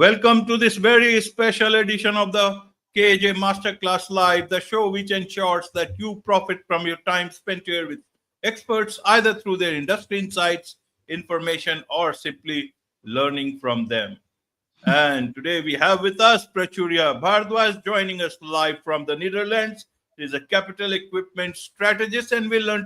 Welcome to this very special edition of the KAJ Masterclass Live, the show which ensures that you profit from your time spent here with experts, either through their industry insights, information, or simply learning from them. And today we have with us Prachuria Bhardwaj joining us live from the Netherlands. She is a capital equipment strategist, and we'll learn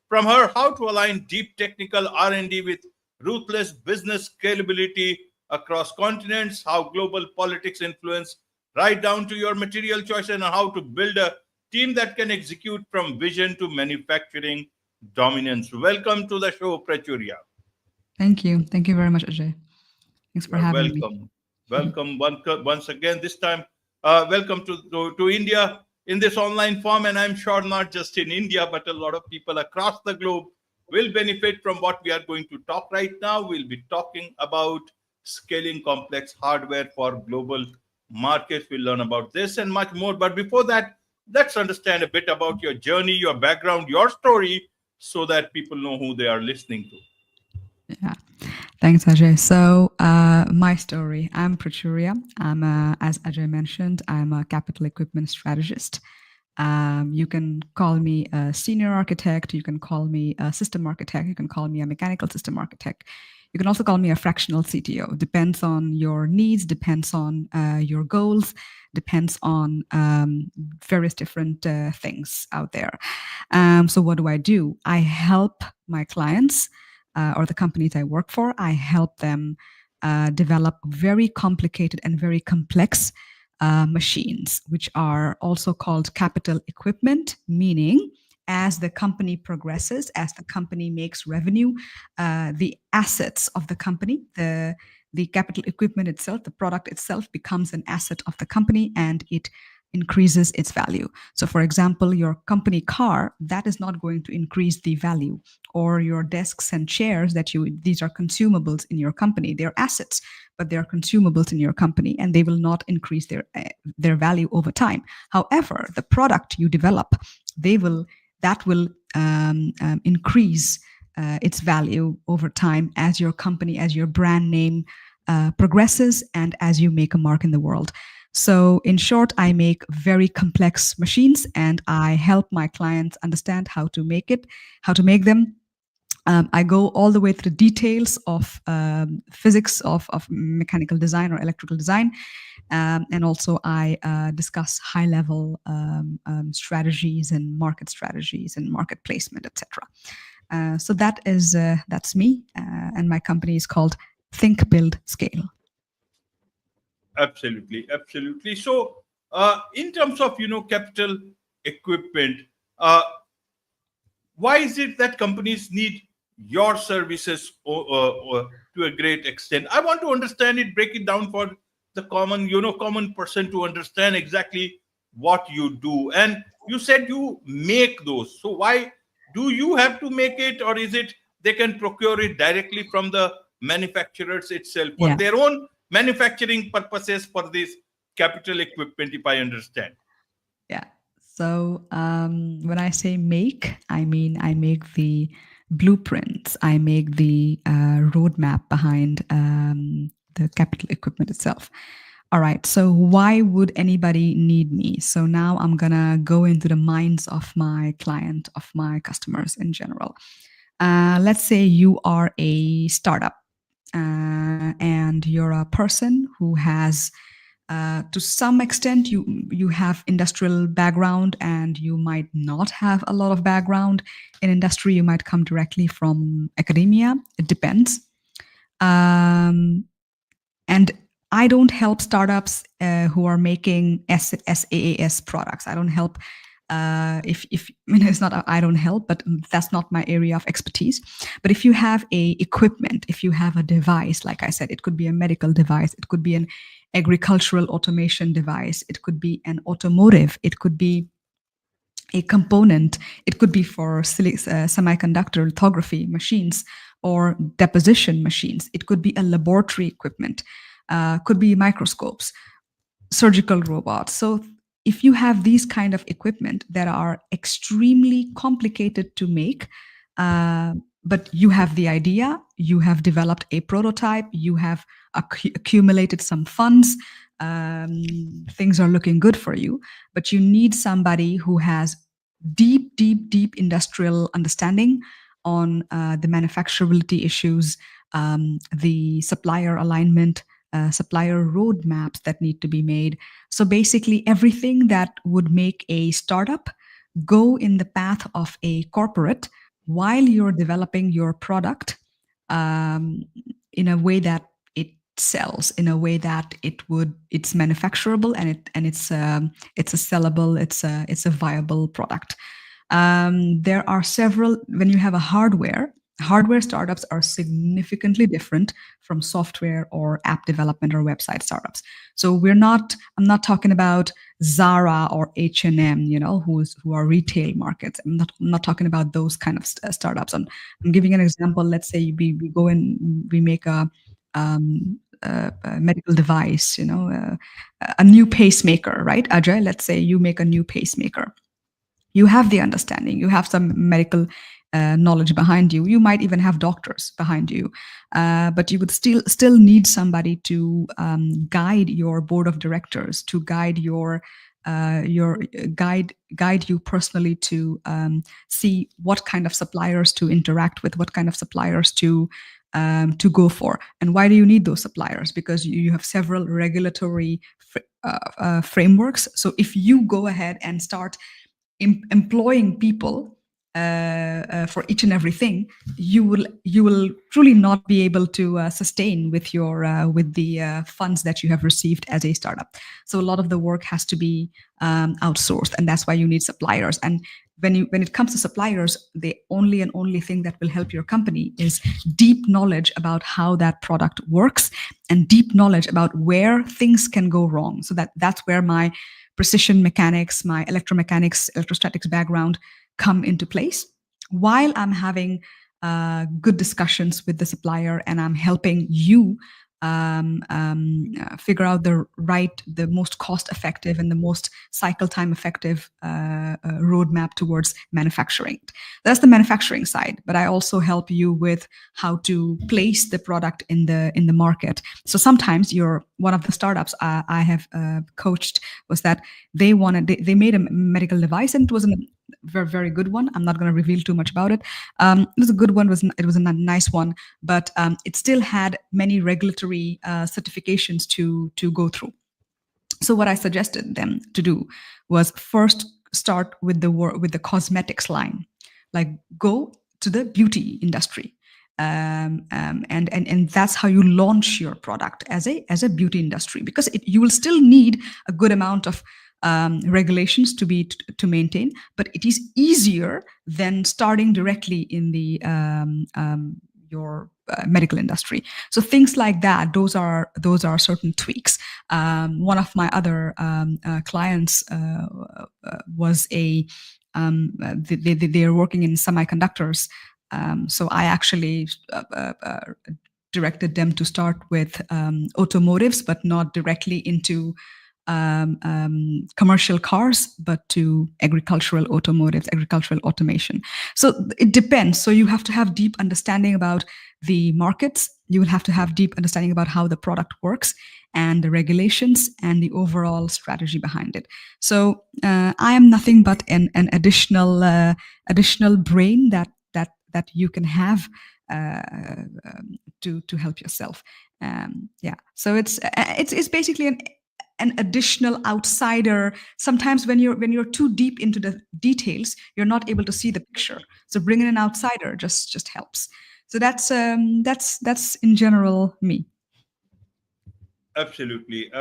from her how to align deep technical R&D with ruthless business scalability across continents, how global politics influence right down to your material choice, and how to build a team that can execute from vision to manufacturing dominance. Welcome to the show, Prachuria. Thank you. Thank you very much, Ajay. Thanks for You're having welcome. me. Welcome once again. This time, welcome to India in this online form. And I'm sure not just in India, but a lot of people across the globe will benefit from what we are going to talk right now. We'll be talking about scaling complex hardware for global markets. We'll learn about this and much more. But before that, let's understand a bit about your journey, your background, your story, so that people know who they are listening to. Yeah. Thanks, Ajay. So my story, I'm Prachuria. As Ajay mentioned, I'm a capital equipment strategist. You can call me a senior architect. You can call me a system architect. You can call me a mechanical system architect. You can also call me a fractional CTO. Depends on your needs, depends on your goals, depends on various different things out there. So what do? I help my clients or the companies I work for. I help them develop very complicated and very complex machines, which are also called capital equipment, meaning as the company progresses, as the company makes revenue, the assets of the company, the capital equipment itself, the product itself becomes an asset of the company and it increases its value. So for example, your company car, that is not going to increase the value, or your desks and chairs these are consumables in your company. They're assets, but they're consumables in your company and they will not increase their value over time. However, the product you develop, that will increase its value over time as your company, as your brand name progresses and as you make a mark in the world. So in short, I make very complex machines and I help my clients understand how to make them. I go all the way through details of physics of mechanical design or electrical design. And also I discuss high-level strategies and market placement, etc. So that's me. And my company is called Think, Build, Scale. Absolutely. So, in terms of capital equipment, why is it that companies need your services to a great extent? I want to understand it, break it down for the common person to understand exactly what you do. And you said you make those. So why do you have to make it, or is it they can procure it directly from the manufacturers itself for their own manufacturing purposes for this capital equipment, if I understand? Yeah. So when I say make, I mean I make the blueprints. I make the roadmap behind the capital equipment itself. All right. So why would anybody need me? So now I'm going to go into the minds of my client, of my customers in general. Let's say you are a startup and you're a person who has to some extent you have industrial background and you might not have a lot of background in industry. You might come directly from academia. It depends. And I don't help startups who are making SaaS products. I don't help. It's not I don't help, but that's not my area of expertise. But if you have a equipment, if you have a device, like I said, it could be a medical device, it could be an agricultural automation device, it could be an automotive, it could be a component, it could be for semiconductor lithography machines or deposition machines, it could be a laboratory equipment, could be microscopes, surgical robots. So if you have these kind of equipment that are extremely complicated to make, but you have the idea, you have developed a prototype, you have accumulated some funds, things are looking good for you, but you need somebody who has deep industrial understanding on the manufacturability issues, the supplier alignment, supplier roadmaps that need to be made. So basically, everything that would make a startup go in the path of a corporate while you're developing your product in a way that it sells, in a way that it's manufacturable, and it's a sellable, it's a viable product. There are several. When you have a hardware startups are significantly different from software or app development or website startups. So I'm not talking about Zara or H&M, who are retail markets. I'm not talking about those kind of startups. I'm giving an example. Let's say we go and we make a medical device, a new pacemaker, right, Ajay? Let's say you make a new pacemaker. You have the understanding, you have some medical knowledge behind you, you might even have doctors behind you, but you would still need somebody to guide your board of directors, to guide guide you personally, to see what kind of suppliers to interact with, what kind of suppliers to go for. And why do you need those suppliers? Because you have several regulatory frameworks. So if you go ahead and start employing people for each and everything, you will truly not be able to sustain with with the funds that you have received as a startup. So a lot of the work has to be outsourced, and that's why you need suppliers. And when it comes to suppliers, the only thing that will help your company is deep knowledge about how that product works, and deep knowledge about where things can go wrong. So that's where my precision mechanics, my electromechanics, electrostatics background come into place, while I'm having good discussions with the supplier, and I'm helping you figure out the most cost effective and the most cycle time effective roadmap towards manufacturing. That's the manufacturing side, but I also help you with how to place the product in the market. So sometimes one of the startups I have coached was that they made a medical device, and it was a very, very good one. I'm not going to reveal too much about it. It was a good one. It was a nice one, but it still had many regulatory certifications to go through. So what I suggested them to do was first start with the cosmetics line, like go to the beauty industry. And that's how you launch your product as a beauty industry, because you will still need a good amount of regulations to maintain, but it is easier than starting directly in the your medical industry. So things like that, those are certain tweaks. One of my other clients was they are working in semiconductors. So I actually directed them to start with automotives, but not directly into commercial cars, but to agricultural automotives, agricultural automation. So it depends. So you have to have deep understanding about the markets. You will have to have deep understanding about how the product works and the regulations and the overall strategy behind it. So I am nothing but an additional brain that you can have to help yourself. Yeah. So it's basically an additional outsider. Sometimes when you're too deep into the details, you're not able to see the picture. So bringing an outsider just helps. So that's in general me. Absolutely.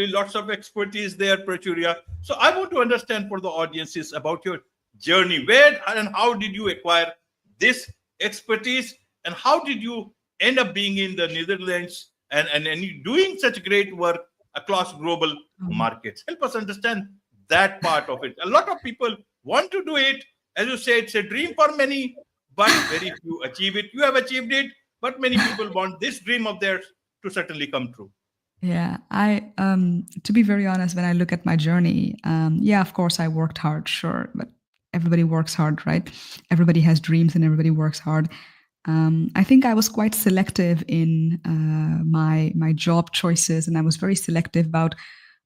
Lots of expertise there, Prachuria. So I want to understand for the audiences about your journey. Where and how did you acquire this expertise, and how did you end up being in the Netherlands and doing such great work across global markets? Help us understand that part of it. A lot of people want to do it. As you say, it's a dream for many, but very few achieve it. You have achieved it, but many people want this dream of theirs to certainly come true. Yeah, I to be very honest, when I look at my journey, yeah, of course I worked hard, sure, but everybody works hard, right? Everybody has dreams and everybody works hard. I think I was quite selective in my job choices, and I was very selective about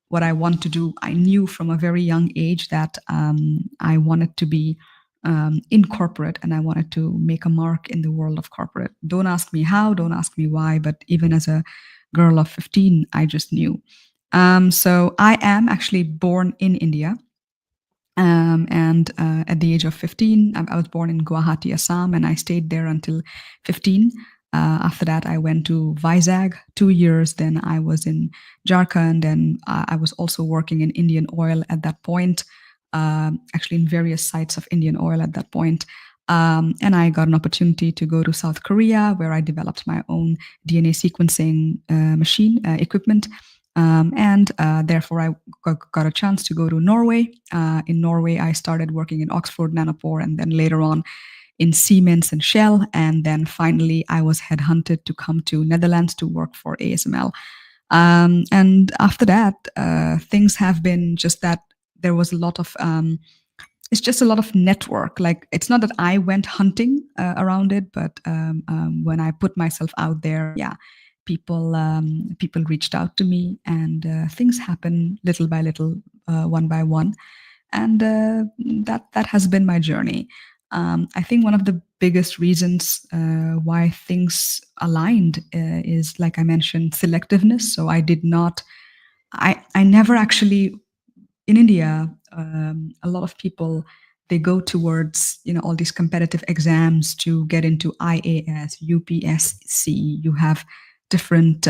what I want to do. I knew from a very young age that I wanted to be in corporate, and I wanted to make a mark in the world of corporate. Don't ask me how, don't ask me why, but even as a girl of 15, I just knew. So I am actually born in India. And at the age of 15, I was born in Guwahati, Assam, and I stayed there until 15. After that, I went to Vizag 2 years. Then I was in Jharkhand, and I was also working in Indian Oil at that point, actually in various sites of Indian Oil at that point. And I got an opportunity to go to South Korea, where I developed my own DNA sequencing machine equipment. And therefore, I got a chance to go to Norway. In Norway, I started working in Oxford Nanopore, and then later on in Siemens and Shell. And then finally, I was headhunted to come to Netherlands to work for ASML. And after that, things have been just that there was a lot of it's just a lot of network. Like, it's not that I went hunting around it, but when I put myself out there, yeah, people reached out to me, and things happen little by little, one by one, and that has been my journey. I think one of the biggest reasons why things aligned is, like I mentioned, selectiveness. So I never actually, in India, a lot of people, they go towards all these competitive exams to get into IAS, UPSC. You have different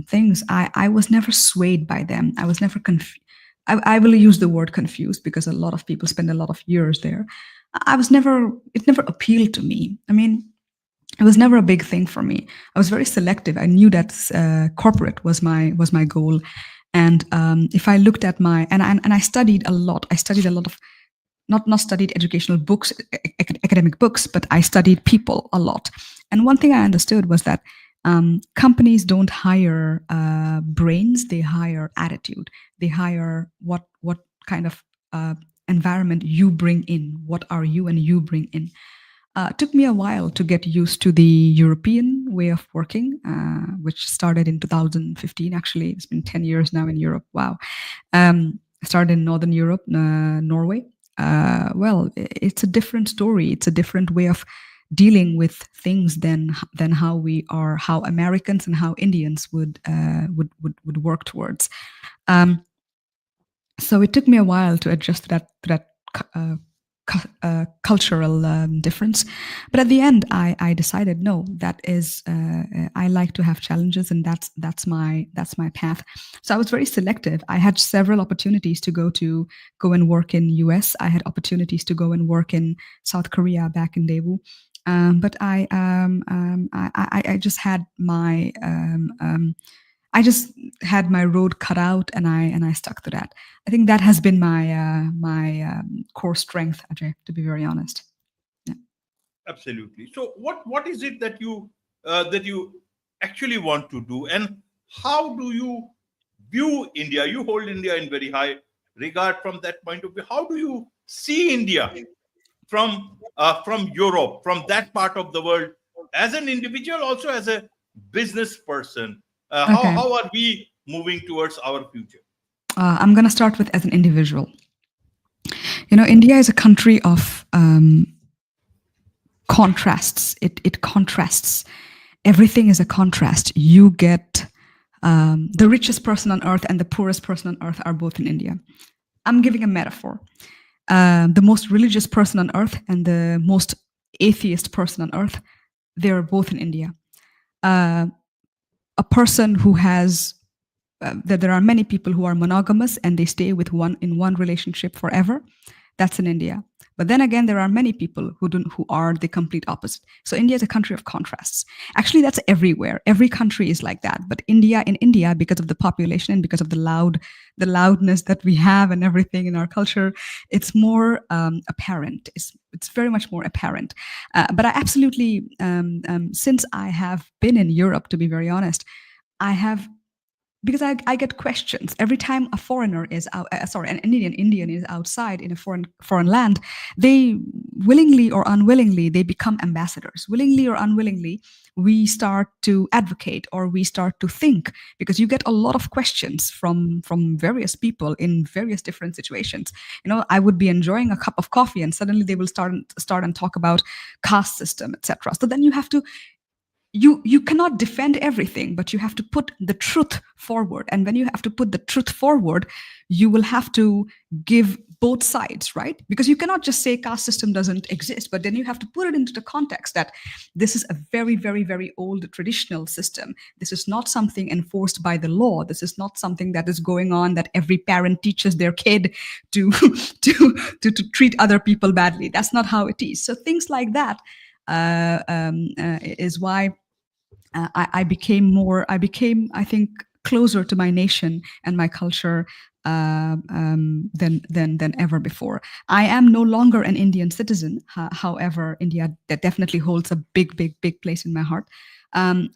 things. I was never swayed by them. I was never confused. I will use the word confused because a lot of people spend a lot of years there. It never appealed to me. I mean, it was never a big thing for me. I was very selective. I knew that corporate was my goal. And if I looked at and I studied a lot. I studied a lot of not studied educational books, academic books, but I studied people a lot. And one thing I understood was that companies don't hire brains; they hire attitude. They hire what kind of environment you bring in. What are you and you bring in? It took me a while to get used to the European way of working, which started in 2015. Actually, it's been 10 years now in Europe. Wow. I started in Northern Europe, Norway. Well, it's a different story. It's a different way of dealing with things than how Americans and how Indians would work towards. So it took me a while to adjust to that cultural difference. But at the end, I decided, no, that is, I like to have challenges, and that's my path. So I was very selective. I had several opportunities to go and work in US. I had opportunities to go and work in South Korea back in Daegu. But I just had my I just had my road cut out, and I stuck to that. I think that has been my core strength, Ajay, to be very honest. Yeah. Absolutely. So, what is it that you actually want to do, and how do you view India? You hold India in very high regard from that point of view. How do you see India from Europe, from that part of the world, as an individual, also as a business person? Okay. How are we moving towards our future? I'm going to start with as an individual. India is a country of contrasts. It contrasts. Everything is a contrast. You get the richest person on earth and the poorest person on earth are both in India. I'm giving a metaphor. The most religious person on earth and the most atheist person on earth, they're both in India. A person who has that there are many people who are monogamous and they stay with in one relationship forever. That's in India. But then again, there are many people who are the complete opposite. So India is a country of contrasts. Actually, that's everywhere. Every country is like that. But in India, because of the population and because of the loudness that we have and everything in our culture, it's more apparent. It's very much more apparent. But I absolutely, since I have been in Europe, to be very honest, I have because I get questions every time a foreigner is out, an Indian is outside in a foreign land. They willingly or unwillingly they become ambassadors. Willingly or unwillingly, we start to advocate or we start to think, because you get a lot of questions from various people in various different situations. I would be enjoying a cup of coffee and suddenly they will start and talk about caste system, etc. So then you have to you cannot defend everything, but you have to put the truth forward. And when you have to put the truth forward, you will have to give both sides, right? Because you cannot just say caste system doesn't exist, but then you have to put it into the context that this is a very, very, very old traditional system. This is not something enforced by the law. This is not something that is going on that every parent teaches their kid to to treat other people badly. That's not how it is. So things like that is why I became, I think, closer to my nation and my culture than ever before. I am no longer an Indian citizen. However, India that definitely holds a big place in my heart.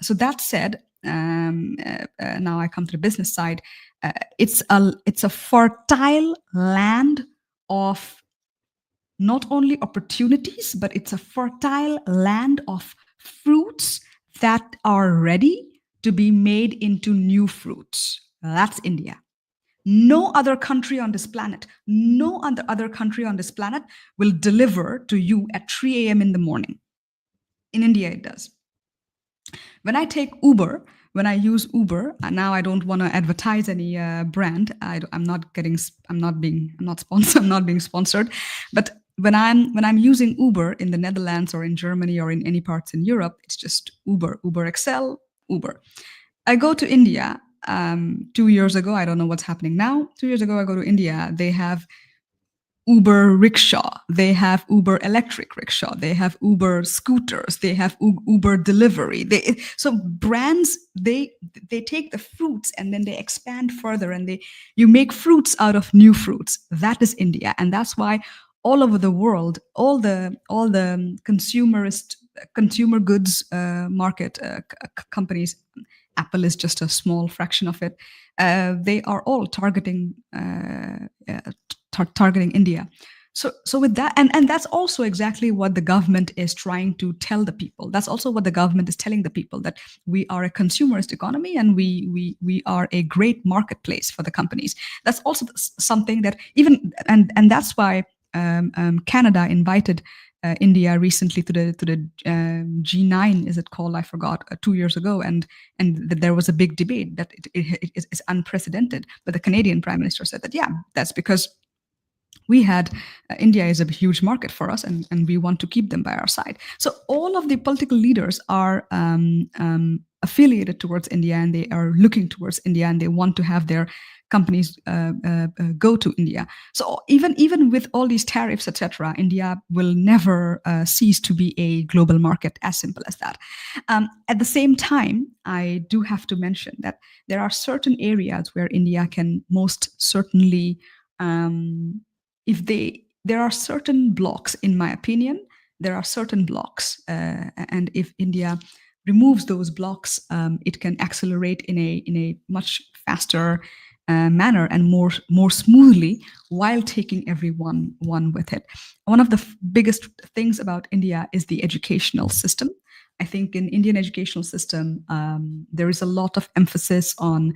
So that said, now I come to the business side. It's a fertile land of not only opportunities, but it's a fertile land of fruits that are ready to be made into new fruits. That's India. No other country on this planet, no other country on this planet will deliver to you at 3 a.m. in the morning. In India, it does. When I take Uber, when I use Uber, and now I don't want to advertise any brand. I'm not being sponsored, but when I'm using Uber in the Netherlands or in Germany or in any parts in Europe, it's just Uber XL, Uber. I go to India 2 years ago. I don't know what's happening now. 2 years ago, I go to India. They have Uber rickshaw, they have Uber electric rickshaw, they have Uber scooters, they have Uber delivery. So brands, they take the fruits and then they expand further, and you make fruits out of new fruits. That is India, and that's why all over the world, all the consumer goods market companies, Apple is just a small fraction of it. They are all targeting India. So with that, and that's also exactly what the government is trying to tell the people. That's also what the government is telling the people, that we are a consumerist economy and we are a great marketplace for the companies. That's also something that even and that's why Canada invited India recently to the G9, is it called? I forgot. 2 years ago, and there was a big debate that it is unprecedented. But the Canadian Prime Minister said that that's because we had India is a huge market for us, and we want to keep them by our side. So all of the political leaders are affiliated towards India, and they are looking towards India, and they want to have their companies go to India. So even with all these tariffs, etc., India will never cease to be a global market. As simple as that. At the same time, I do have to mention that there are certain areas where India can most certainly, there are certain blocks, in my opinion, there are certain blocks, and if India removes those blocks, it can accelerate in a much faster manner and more smoothly, while taking everyone with it. One of the biggest things about India is the educational system. I think in Indian educational system, there is a lot of emphasis on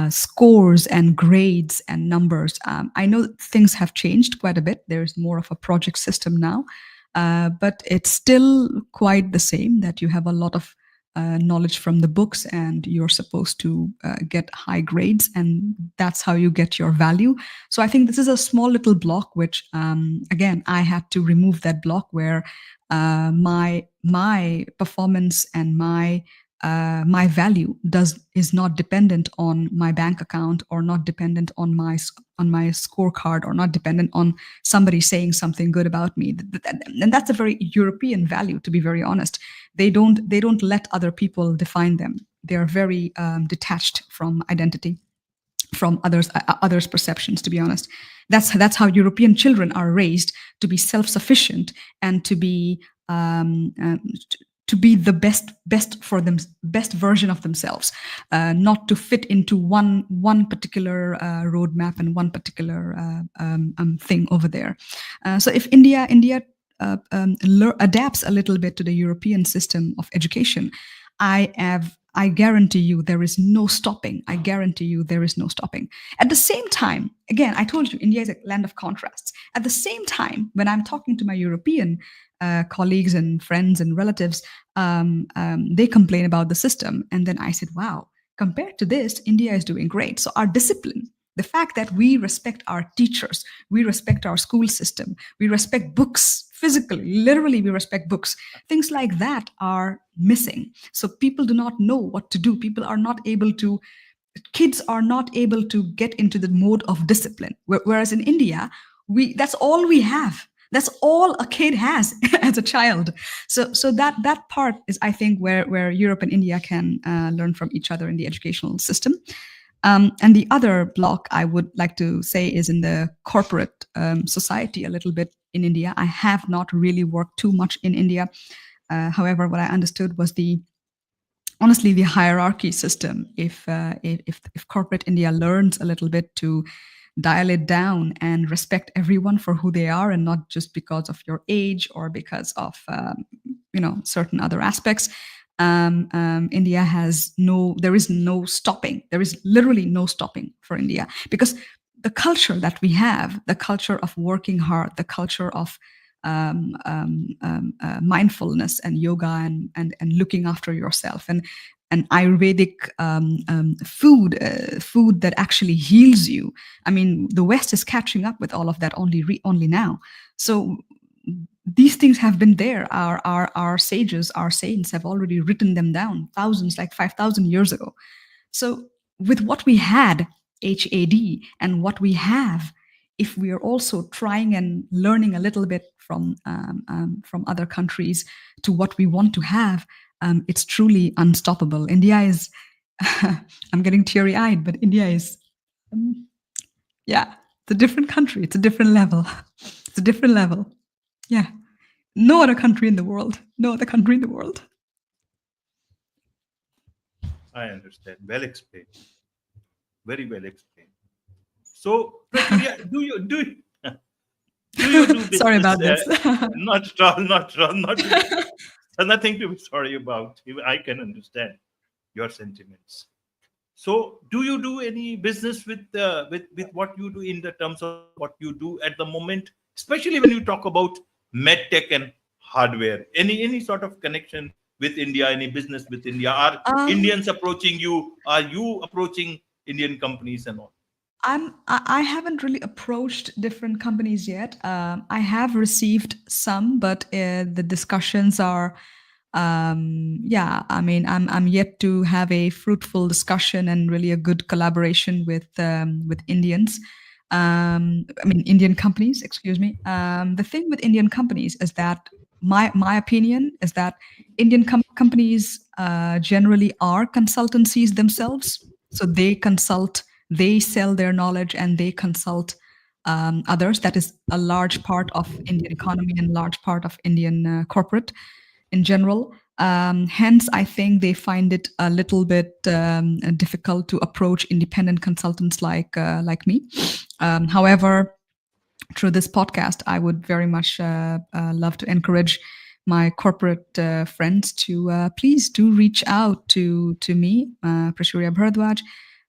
scores and grades and numbers. I know things have changed quite a bit. There's more of a project system now, but it's still quite the same, that you have a lot of knowledge from the books, and you're supposed to get high grades, and that's how you get your value. So I think this is a small little block, which again, I had to remove that block, where my performance and my value is not dependent on my bank account, or not dependent on my scorecard, or not dependent on somebody saying something good about me. And that's a very European value, to be very honest. They don't let other people define them. They are very detached from identity, from others' perceptions. To be honest, that's how European children are raised, to be self-sufficient and to be to be the best for them, best version of themselves, not to fit into one particular roadmap and one particular thing over there. So if India adapts a little bit to the European system of education, I guarantee you there is no stopping. I guarantee you there is no stopping. At the same time, again, I told you India is a land of contrasts. At the same time, when I'm talking to my European colleagues and friends and relatives, they complain about the system. And then I said, wow, compared to this, India is doing great. So our discipline, the fact that we respect our teachers, we respect our school system, we respect books physically, literally, we respect books. Things like that are missing. So people do not know what to do. People are not able to, kids are not able to get into the mode of discipline. Whereas in India, that's all we have. That's all a kid has as a child. So that part is, I think, where Europe and India can learn from each other in the educational system. And the other block I would like to say is in the corporate society a little bit in India. I have not really worked too much in India. However, what I understood was honestly the hierarchy system. If corporate India learns a little bit to dial it down and respect everyone for who they are and not just because of your age or because of certain other aspects, India there is no stopping. There is literally no stopping for India, because the culture that we have, the culture of working hard, the culture of mindfulness and yoga and looking after yourself and Ayurvedic food that actually heals you. I mean, the West is catching up with all of that only now. So these things have been there. Our sages, our saints have already written them down, thousands, like 5,000 years ago. So with what we had, HAD, and what we have, if we are also trying and learning a little bit from other countries to what we want to have, it's truly unstoppable. India is, I'm getting teary-eyed, but India is, it's a different country. It's a different level. It's a different level. Yeah. No other country in the world. No other country in the world. I understand. Well explained. Very well explained. So, Prashurya, do you do business? Sorry about this. Not at all. Nothing to be sorry about. I can understand your sentiments. So, do you do any business with what you do in the terms of what you do at the moment, especially when you talk about MedTech and hardware? Any sort of connection with India? Any business with India? Are Indians approaching you? Are you approaching Indian companies and all? I haven't really approached different companies yet. I have received some, but the discussions are, I mean, I'm yet to have a fruitful discussion and really a good collaboration with Indians. I mean, Indian companies. Excuse me. The thing with Indian companies is that my opinion is that Indian companies generally are consultancies themselves. So they consult. They sell their knowledge and they consult others. That is a large part of Indian economy and large part of Indian corporate in general. Hence, I think they find it a little bit difficult to approach independent consultants like me. However, through this podcast, I would very much love to encourage my corporate friends to please do reach out to me, Prashurya Bharadwaj.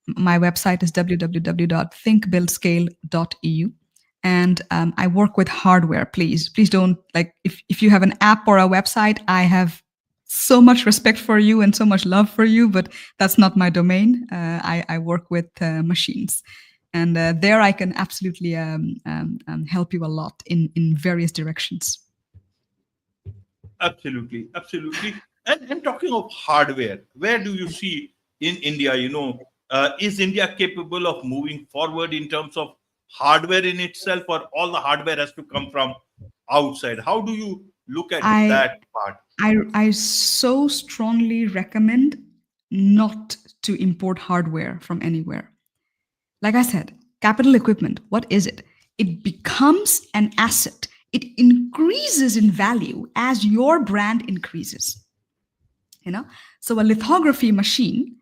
My website is www.thinkbuildscale.eu. And I work with hardware. Please don't, like, if you have an app or a website, I have so much respect for you and so much love for you, but that's not my domain. I work with machines. And there I can absolutely help you a lot in various directions. Absolutely. And talking of hardware, where do you see in India, is India capable of moving forward in terms of hardware in itself, or all the hardware has to come from outside? How do you look at that part? I so strongly recommend not to import hardware from anywhere. Like I said, capital equipment, what is it? It becomes an asset. It increases in value as your brand increases. you know. So a lithography machine,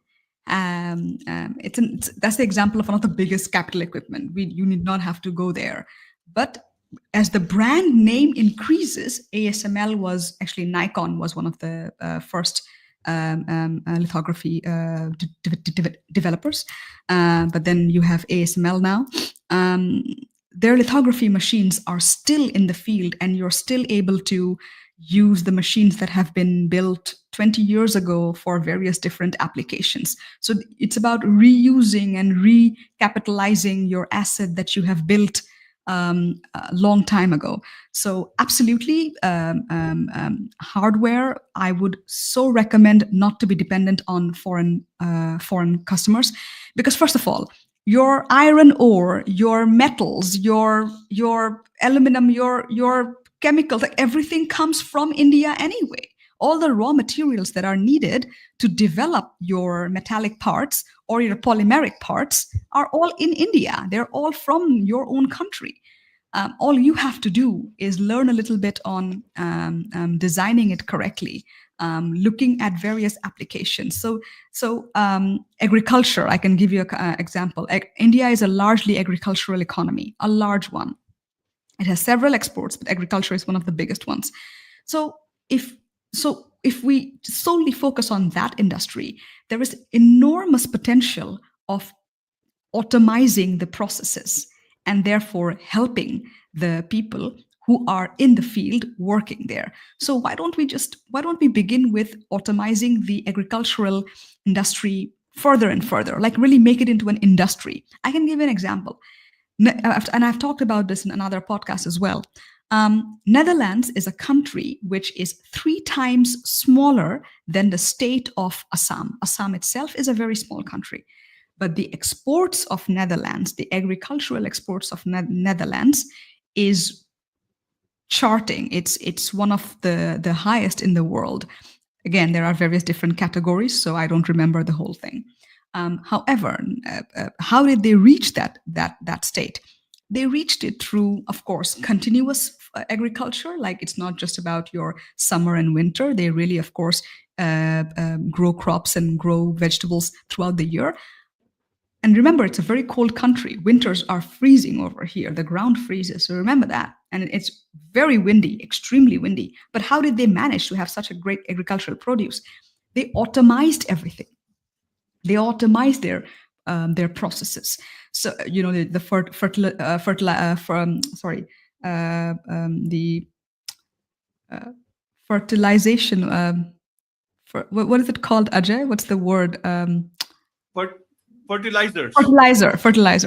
that's the example of one of the biggest capital equipment. You need not have to go there, but as the brand name increases, ASML was actually Nikon was one of the first lithography developers, but then you have ASML now. Their lithography machines are still in the field, and you're still able to use the machines that have been built 20 years ago for various different applications. So it's about reusing and recapitalizing your asset that you have built a long time ago. So absolutely, hardware, I would so recommend not to be dependent on foreign customers, because first of all, your iron ore, your metals, your aluminum, your chemicals, like everything comes from India anyway. All the raw materials that are needed to develop your metallic parts or your polymeric parts are all in India. They're all from your own country. All you have to do is learn a little bit on designing it correctly, looking at various applications. So agriculture, I can give you an example. India is a largely agricultural economy, a large one. It has several exports, but agriculture is one of the biggest ones. So if we solely focus on that industry, there is enormous potential of automizing the processes and therefore helping the people who are in the field working there. So why don't we begin with automizing the agricultural industry further and further, like really make it into an industry? I can give you an example. And I've talked about this in another podcast as well. Netherlands is a country which is 3 times smaller than the state of Assam. Assam itself is a very small country, but the exports of Netherlands, the agricultural exports of Netherlands, is charting. It's one of the highest in the world. Again, there are various different categories, so I don't remember the whole thing. However, how did they reach that state? They reached it through, of course, continuous agriculture. Like, it's not just about your summer and winter. They really, of course, grow crops and grow vegetables throughout the year. And remember, it's a very cold country. Winters are freezing over here. The ground freezes. So remember that. And it's very windy, extremely windy. But how did they manage to have such a great agricultural produce? They automized everything. They automized their processes. So the fertilization. What is it called, Ajay? What's the word? Fertilizer.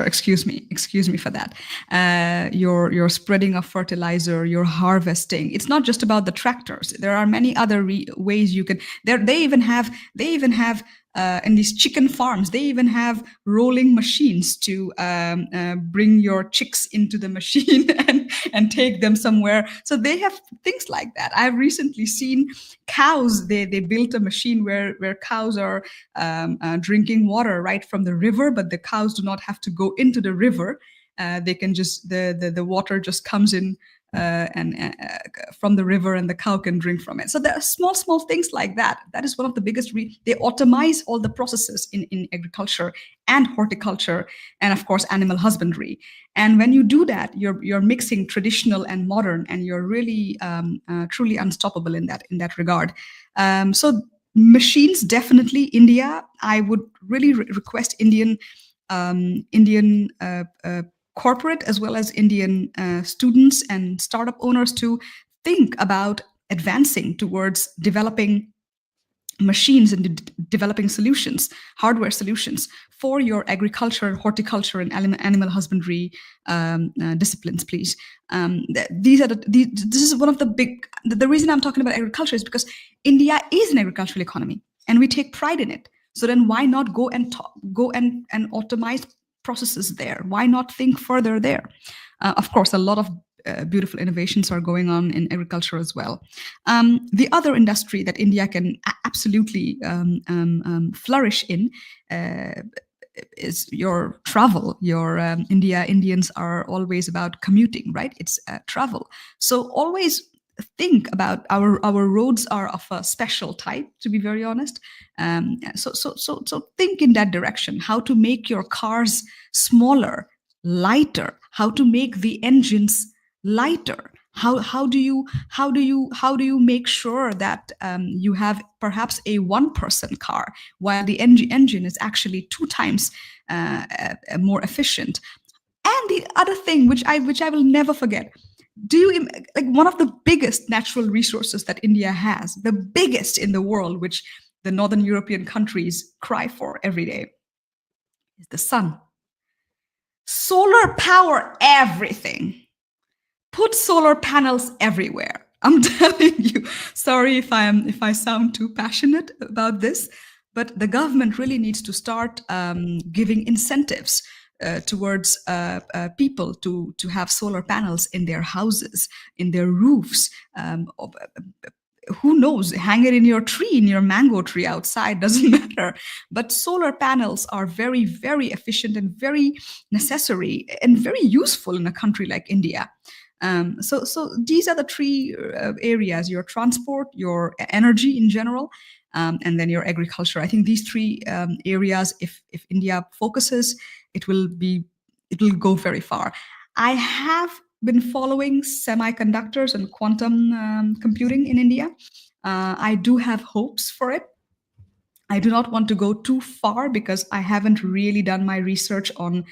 Excuse me for that. Your spreading of fertilizer, your harvesting. It's not just about the tractors. There are many other ways you can. They even have in these chicken farms, they even have rolling machines to bring your chicks into the machine and take them somewhere. So they have things like that. I've recently seen cows. They built a machine where cows are drinking water right from the river, but the cows do not have to go into the river. They can just the water just comes in and from the river, and the cow can drink from it. So there are small things like that. That is one of the biggest. They automate all the processes in agriculture and horticulture, and of course animal husbandry. And when you do that, you're mixing traditional and modern, and you're really truly unstoppable in that regard. So machines, definitely India. I would really request Indian corporate as well as Indian students and startup owners to think about advancing towards developing machines and developing solutions, hardware solutions for your agriculture, horticulture, and animal husbandry disciplines, please. This is one of the big. The reason I'm talking about agriculture is because India is an agricultural economy, and we take pride in it. So then, why not go and automate processes there? Why not think further there? Of course, a lot of beautiful innovations are going on in agriculture as well. The other industry that India can absolutely flourish in is your travel. Indians are always about commuting, right? It's travel. So always think about our roads are of a special type, to be very honest. So think in that direction, how to make your cars smaller, lighter, how to make the engines lighter. How do you make sure that you have perhaps a one-person car while the engine is actually 2 times more efficient. And the other thing, which I will never forget, do you like one of the biggest natural resources that India has, the biggest in the world, which the Northern European countries cry for every day, is the sun. Solar power everything. Put solar panels everywhere. I'm telling you. Sorry if I sound too passionate about this, but the government really needs to start giving incentives towards people to have solar panels in their houses, in their roofs. Who knows, hang it in your tree, in your mango tree outside, doesn't matter. But solar panels are very, very efficient and very necessary and very useful in a country like India. So these are the three areas: your transport, your energy in general, and then your agriculture. I think these three areas, if India focuses, it will go very far. I have been following semiconductors and quantum computing in India. I do have hopes for it. I do not want to go too far because I haven't really done my research on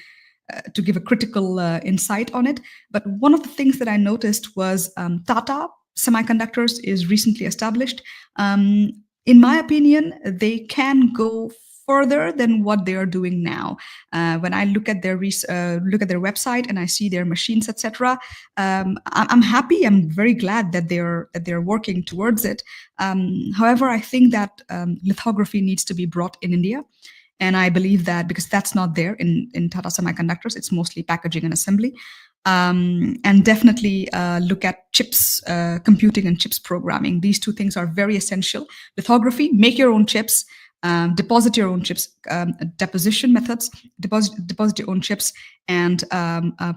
to give a critical insight on it. But one of the things that I noticed was Tata Semiconductors is recently established. In my opinion, they can go further than what they are doing now. When I look at their website and I see their machines, etc., I'm happy. I'm very glad that they're working towards it. However, I think that lithography needs to be brought in India. And I believe that because that's not there in Tata Semiconductors, it's mostly packaging and assembly. And definitely look at chips, computing and chips programming. These two things are very essential. Lithography, make your own chips, deposit your own chips, deposition methods, deposit your own chips, and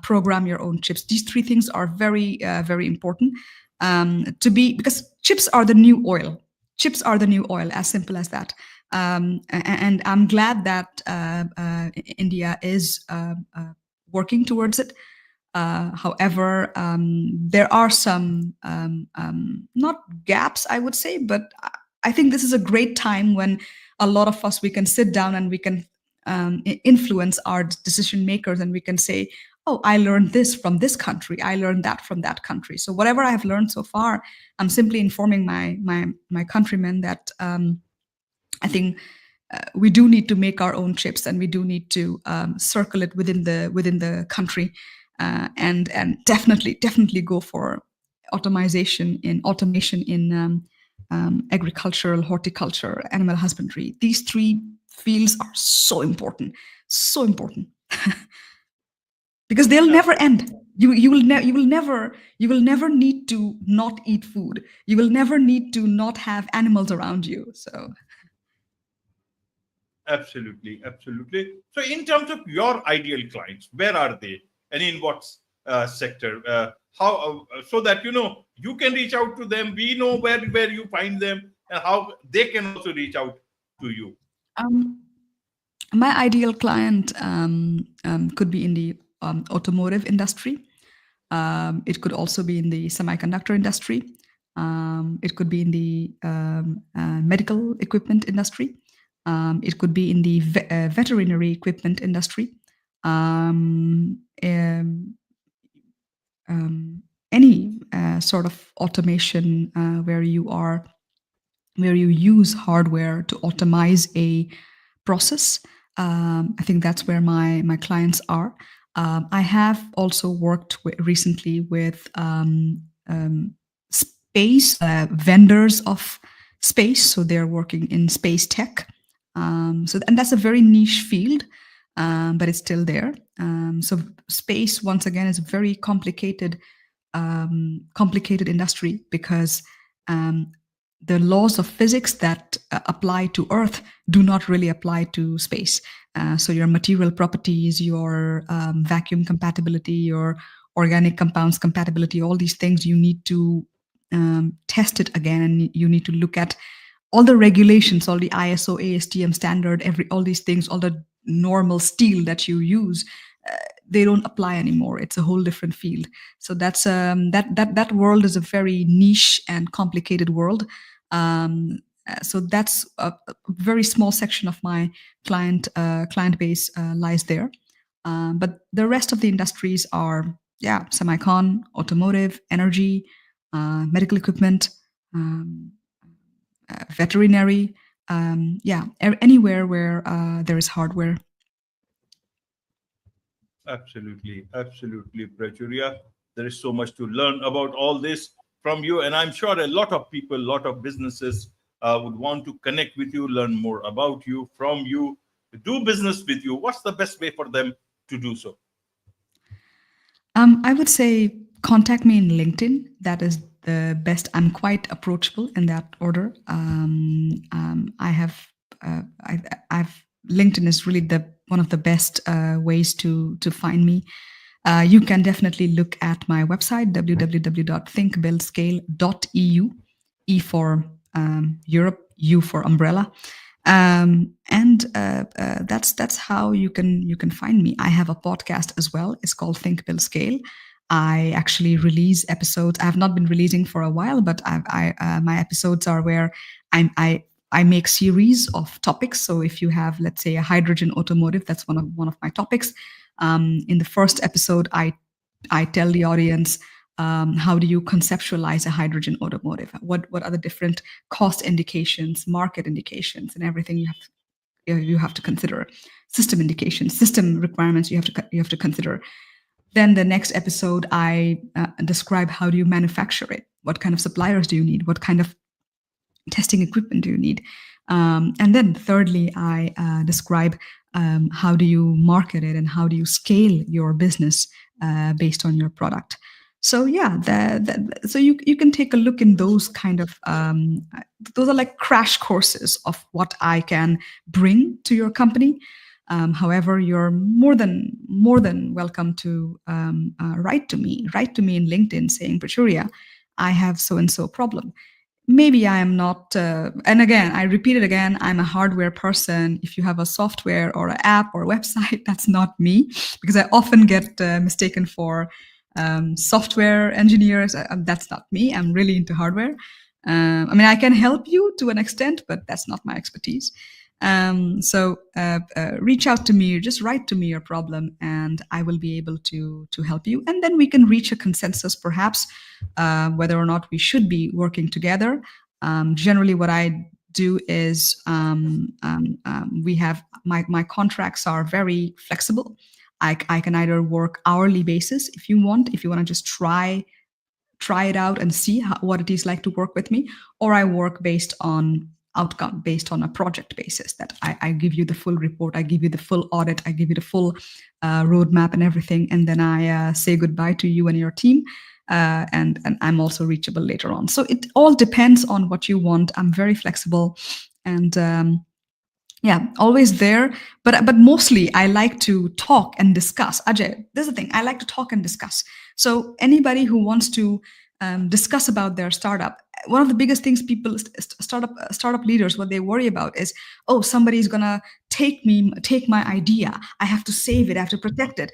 program your own chips. These three things are very, very important because chips are the new oil. Chips are the new oil, as simple as that. And I'm glad that India is working towards it. However, there are some not gaps, I would say, but I think this is a great time when a lot of us, we can sit down and we can influence our decision makers, and we can say, oh, I learned this from this country, I learned that from that country. So whatever I have learned so far, I'm simply informing my countrymen that I think we do need to make our own chips, and we do need to circle it within the country, and definitely go for automation in agricultural, horticulture, animal husbandry. These three fields are so important, because they'll never end. You will never need to not eat food. You will never need to not have animals around you. So. Absolutely. So, in terms of your ideal clients, where are they, and in what sector? How so that you can reach out to them. We know where you find them, and how they can also reach out to you. My ideal client could be in the automotive industry. It could also be in the semiconductor industry. It could be in the medical equipment industry. It could be in the veterinary equipment industry. Any sort of automation where you use hardware to automate a process. I think that's where my clients are. I have also worked recently with space vendors of space, so they're working in space tech. And that's a very niche field, but it's still there. So space, once again, is a very complicated industry because the laws of physics that apply to Earth do not really apply to space. So your material properties, your vacuum compatibility, your organic compounds compatibility, all these things you need to test it again, and you need to look at all the regulations, all the ISO, ASTM standard, all these things, all the normal steel that you use, they don't apply anymore. It's a whole different field. So that's that world is a very niche and complicated world. So that's a very small section of my client base lies there. But the rest of the industries are, semicon, automotive, energy, medical equipment, veterinary, anywhere where there is hardware. Absolutely, absolutely, Prachuria. There is so much to learn about all this from you, and I'm sure a lot of people, a lot of businesses would want to connect with you, learn more about you, from you, do business with you. What's the best way for them to do so? I would say contact me in LinkedIn. That is the best. I'm quite approachable in that order. I have, I've LinkedIn is really the one of the best ways to find me. You can definitely look at my website www.thinkbuildscale.eu, E for Europe, U for umbrella. And that's how you can find me. I have a podcast as well. It's called Think Build Scale. I actually release episodes. I have not been releasing for a while, but my episodes are where I make series of topics. So if you have, let's say, a hydrogen automotive, that's one of my topics. In the first episode, I tell the audience, how do you conceptualize a hydrogen automotive? What are the different cost indications, market indications, and everything you have to consider? System indications, system requirements you have to consider. Then the next episode, I describe how do you manufacture it? What kind of suppliers do you need? What kind of testing equipment do you need? And then thirdly, I describe how do you market it and how do you scale your business based on your product. So yeah, so you can take a look in those kind of those are like crash courses of what I can bring to your company. However, you're more than welcome to write to me in LinkedIn saying, Prachuria, I have so and so problem. Maybe I am not, and again, I repeat it again, I'm a hardware person. If you have a software or an app or a website, that's not me, because I often get mistaken for software engineers. That's not me. I'm really into hardware. I mean, I can help you to an extent, but that's not my expertise. So reach out to me, just write to me your problem, and I will be able to help you. And then we can reach a consensus, perhaps, whether or not we should be working together. Generally, what I do is we have my contracts are very flexible. I can either work hourly basis if you want to just try it out and see what it is like to work with me, or I work based on outcome, based on a project basis, that I give you the full report, I give you the full audit, I give you the full roadmap and everything, and then I say goodbye to you and your team, and I'm also reachable later on. So it all depends on what you want. I'm very flexible, and always there. But mostly I like to talk and discuss. Ajay, there's the thing. I like to talk and discuss. So anybody who wants to discuss about their startup, one of the biggest things people startup leaders, what they worry about is, oh, somebody's gonna take my idea. I have to save it. I have to protect it.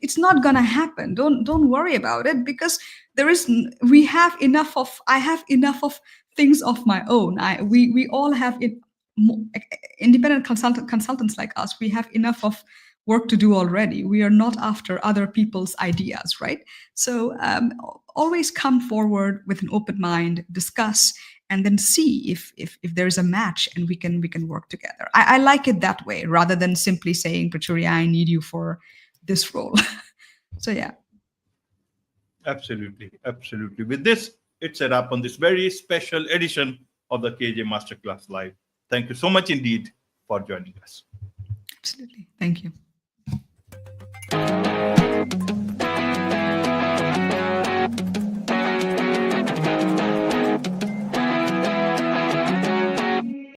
It's not gonna happen. Don't worry about it, because I have enough of things of my own. We all have it. Independent consultants like us, we have enough of work to do already. We are not after other people's ideas, right? So always come forward with an open mind, discuss, and then see if there's a match and we can work together. I like it that way, rather than simply saying, Prachuria, I need you for this role. So yeah. Absolutely, absolutely. With this, it's a wrap on this very special edition of the KAJ Masterclass Live. Thank you so much indeed for joining us. Absolutely. Thank you.